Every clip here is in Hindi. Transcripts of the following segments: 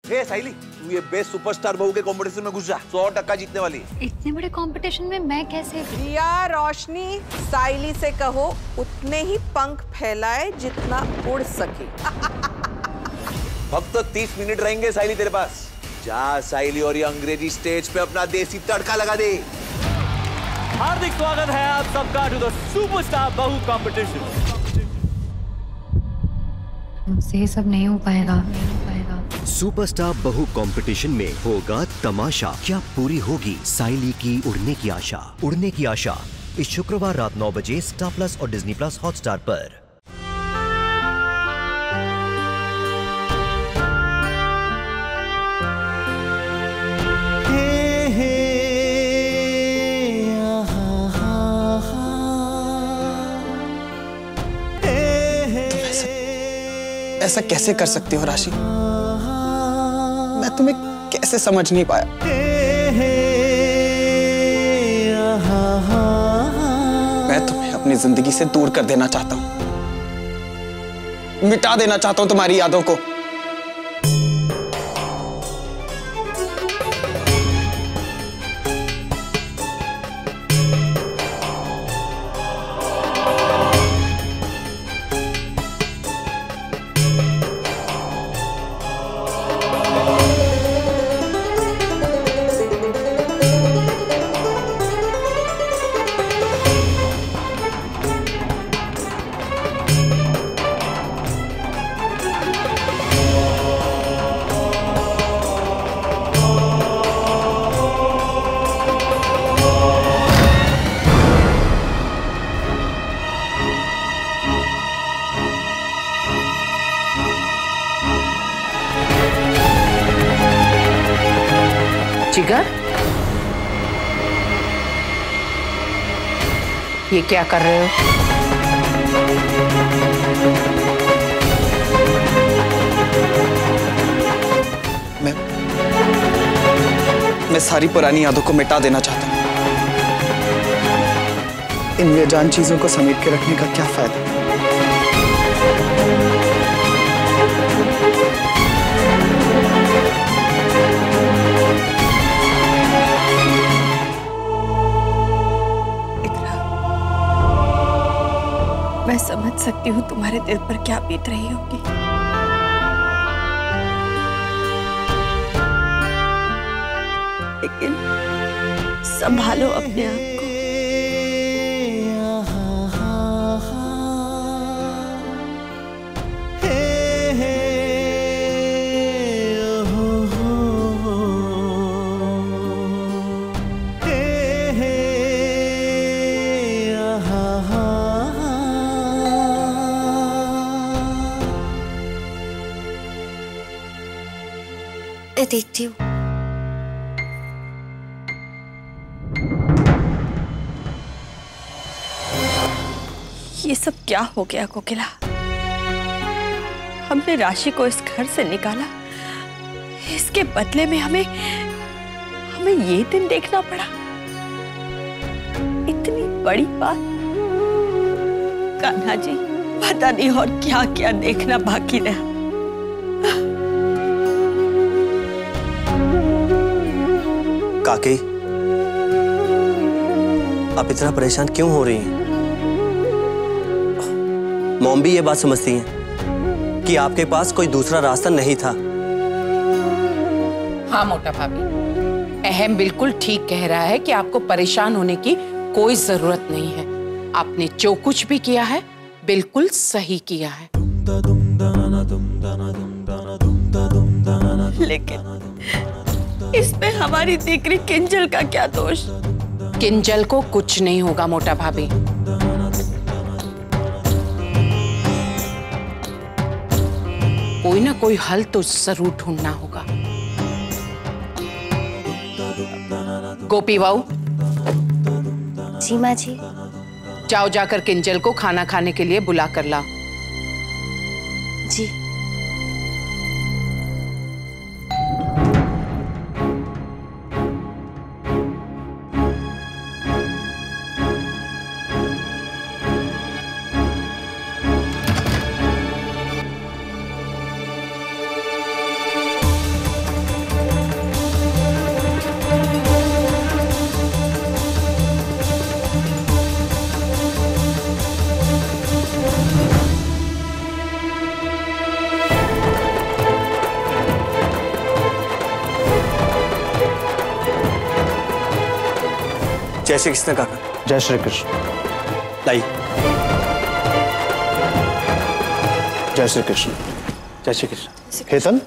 हे साइली, तू ये बेस्ट सुपरस्टार बहू के कंपटीशन में घुस जा, 100% जीतने वाली है। इतने बड़े कंपटीशन में मैं कैसे? रिया, रोशनी, साइली से कहो उतने ही पंख फैलाए जितना उड़ सके। अब तो 30 मिनट रहेंगे साइली तेरे पास। जा साइली और ये अंग्रेजी स्टेज पे अपना देसी तड़का लगा दे। हार्दिक स्वागत है आप सबका टू द सुपरस्टार बहू कंपटीशन। मुझसे ये सब नहीं हो पाएगा। सुपरस्टार बहू कंपटीशन में होगा तमाशा। क्या पूरी होगी साइली की उड़ने की आशा? उड़ने की आशा इस शुक्रवार रात 9 बजे स्टार प्लस और डिज्नी प्लस हॉटस्टार पर। ऐसा कैसे कर सकती हो राशि? मैं तुम्हें कैसे समझ नहीं पाया। मैं तुम्हें अपनी जिंदगी से दूर कर देना चाहता हूं, मिटा देना चाहता हूं तुम्हारी यादों को। जिगर, ये क्या कर रहे हो? मैं सारी पुरानी यादों को मिटा देना चाहता हूं। इन बेजान चीजों को समेट के रखने का क्या फायदा? मैं समझ सकती हूँ तुम्हारे दिल पर क्या बीत रही होगी। लेकिन संभालो अपने आप को। मैं देखती हूँ। ये सब क्या हो गया कोकिला? हमने राशि को इस घर से निकाला, इसके बदले में हमें ये दिन देखना पड़ा। इतनी बड़ी बात। कान्हा जी, पता नहीं और क्या क्या देखना बाकी रहा। काकी, आप इतना परेशान क्यों हो रही हैं? मॉम भी ये बात समझती हैं कि आपके पास कोई दूसरा रास्ता नहीं था। हाँ मोटा भाभी, अहम बिल्कुल ठीक कह रहा है कि आपको परेशान होने की कोई जरूरत नहीं है। आपने जो कुछ भी किया है बिल्कुल सही किया है। लेकिन इसमें हमारी दीकरी किंजल का क्या दोष? किंजल को कुछ नहीं होगा मोटा भाभी। कोई ना कोई हल तो जरूर ढूंढना होगा। गोपी बहू। जी माँ जी। जाओ जाकर किंजल को खाना खाने के लिए बुला कर लाओ। जी। जय श्री कृष्ण काका। जय श्री कृष्ण। लाई। जय श्री कृष्ण। जय श्री कृष्ण। हेतल,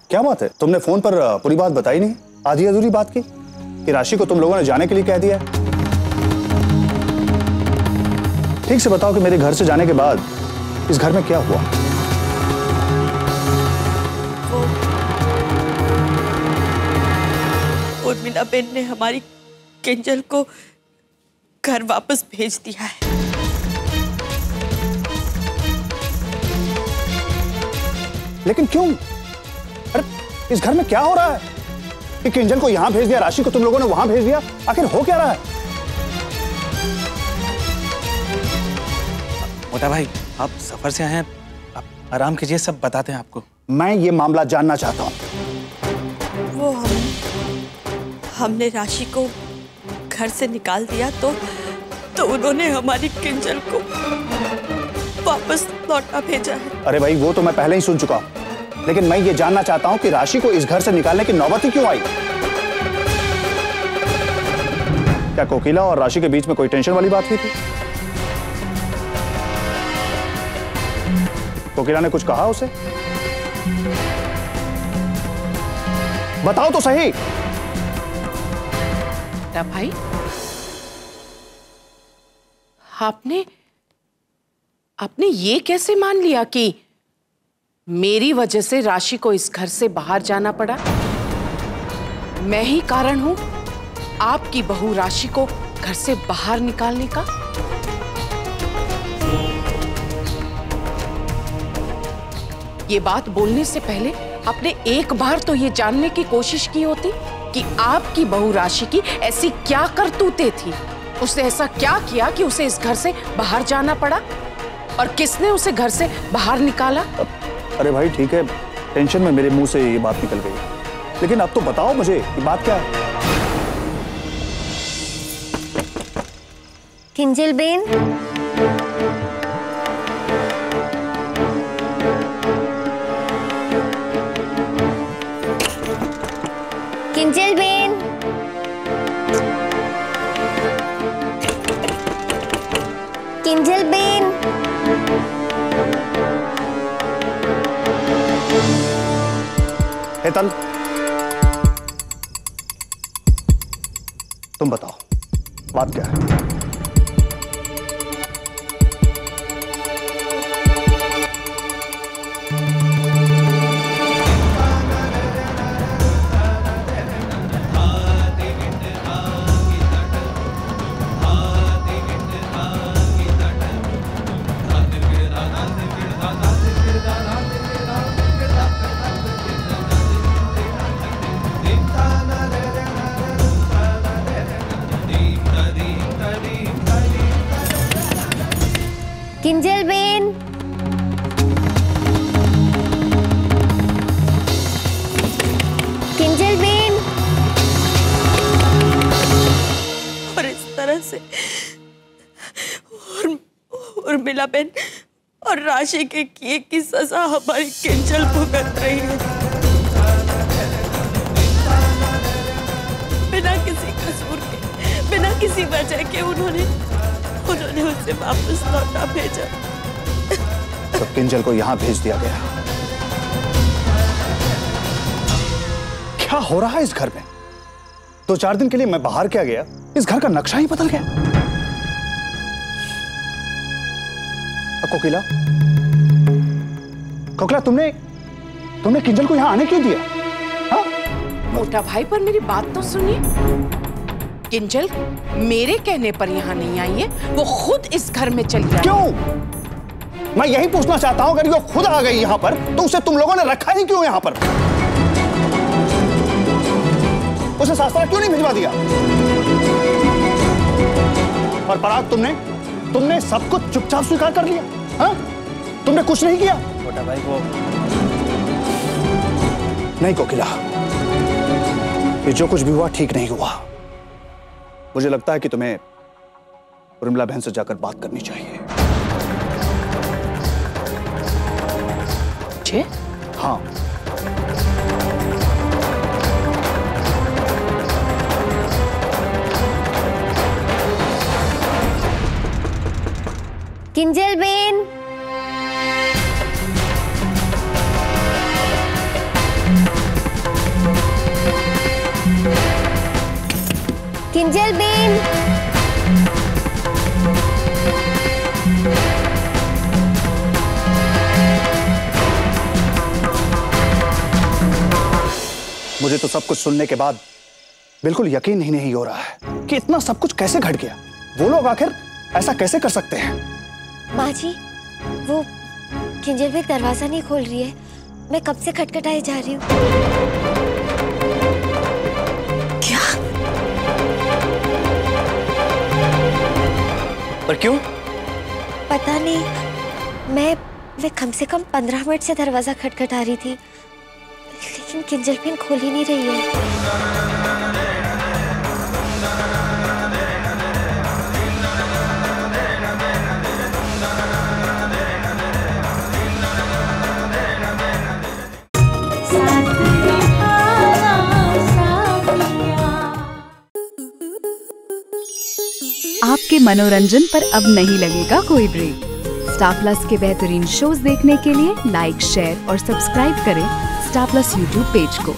क्या बात है? तुमने फोन पर पूरी बात बताई नहीं, आधी अधूरी बात की कि राशि को तुम लोगों ने जाने के लिए कह दिया। ठीक से बताओ कि मेरे घर से जाने के बाद इस घर में क्या हुआ? उर्मिला बेन ने हमारी किंजल को घर वापस भेज दिया है। लेकिन क्यों? अरे इस घर में क्या हो रहा है कि किंजल को यहां भेज दिया, राशि को तुम लोगों ने वहां भेज दिया? आखिर हो क्या रहा है? मोटा भाई, आप सफर से आए हैं, आप आराम कीजिए, सब बताते हैं आपको। मैं ये मामला जानना चाहता हूं। वो हमने राशि को घर से निकाल दिया तो उन्होंने हमारी किंजल को वापस लौटा भेजा है। अरे भाई, वो तो मैं पहले ही सुन चुका हूं, लेकिन मैं ये जानना चाहता हूं कि राशि को इस घर से निकालने की नौबत ही क्यों आई? क्या कोकिला और राशि के बीच में कोई टेंशन वाली बात हुई थी? कोकिला ने कुछ कहा उसे? बताओ तो सही। भाई, आपने ये कैसे मान लिया कि मेरी वजह से राशि को इस घर से बाहर जाना पड़ा? मैं ही कारण हूं आपकी बहू राशि को घर से बाहर निकालने का? ये बात बोलने से पहले आपने एक बार तो ये जानने की कोशिश की होती कि आपकी बहू राशि की ऐसी क्या करतूतें थी, उसने ऐसा क्या किया कि उसे इस घर से बाहर जाना पड़ा, और किसने उसे घर से बाहर निकाला? अरे भाई ठीक है, टेंशन में मेरे मुंह से ये बात निकल गई, लेकिन अब तो बताओ मुझे ये बात क्या है? Kinjal Ben, Kinjal Ben, Kinjal Ben, Hetal, तुम बताओ बात क्या है? Kinjal Ben, Kinjal Ben. और इस तरह से उर्मिला बेन और राशि के किए की सजा हमारी किंजल भुगत रही है। बिना किसी कसूर के, बिना किसी वजह के उन्होंने उसे वापस लौटा भेजा। तो किंजल को यहां भेज दिया गया। क्या हो रहा है इस घर में? 2-4 दिन के लिए मैं बाहर क्या गया, इस घर का नक्शा ही बदल गया। कोकिला, कोकिला, तुमने किंजल को यहां आने क्यों दिया? हाँ? मोटा भाई, पर मेरी बात तो सुनिए। किंजल मेरे कहने पर यहाँ नहीं आई है, वो खुद इस घर में चली आई। क्यों? मैं यही पूछना चाहता हूँ, अगर वो खुद आ गई यहाँ पर तो उसे तुम लोगों ने रखा ही क्यों यहाँ पर? उसे सासरा क्यों नहीं भिजवा दिया? और पराग, तुमने सब कुछ चुपचाप स्वीकार कर लिया। हाँ? तुमने कुछ नहीं किया। छोटा भाई, वो नहीं कोकिला, ये जो कुछ भी हुआ ठीक नहीं हुआ। मुझे लगता है कि तुम्हें उर्मिला बहन से जाकर बात करनी चाहिए। हाँ, किंजल बेन, किंजल बेन, मुझे तो सब कुछ सुनने के बाद बिल्कुल यकीन ही नहीं हो रहा है कि इतना सब कुछ कैसे घट गया। वो लोग आखिर ऐसा कैसे कर सकते हैं? माँ जी, वो किंजल बेन दरवाजा नहीं खोल रही है। मैं कब से खटखटाए जा रही हूँ। क्या? पर क्यों? पता नहीं, मैं कम से कम 15 मिनट से दरवाजा खटखटा रही थी, लेकिन किंजल बेन खोल ही नहीं रही है। आपके मनोरंजन पर अब नहीं लगेगा कोई ब्रेक। स्टार प्लस के बेहतरीन शोज देखने के लिए लाइक, शेयर और सब्सक्राइब करें स्टार प्लस यूट्यूब पेज को।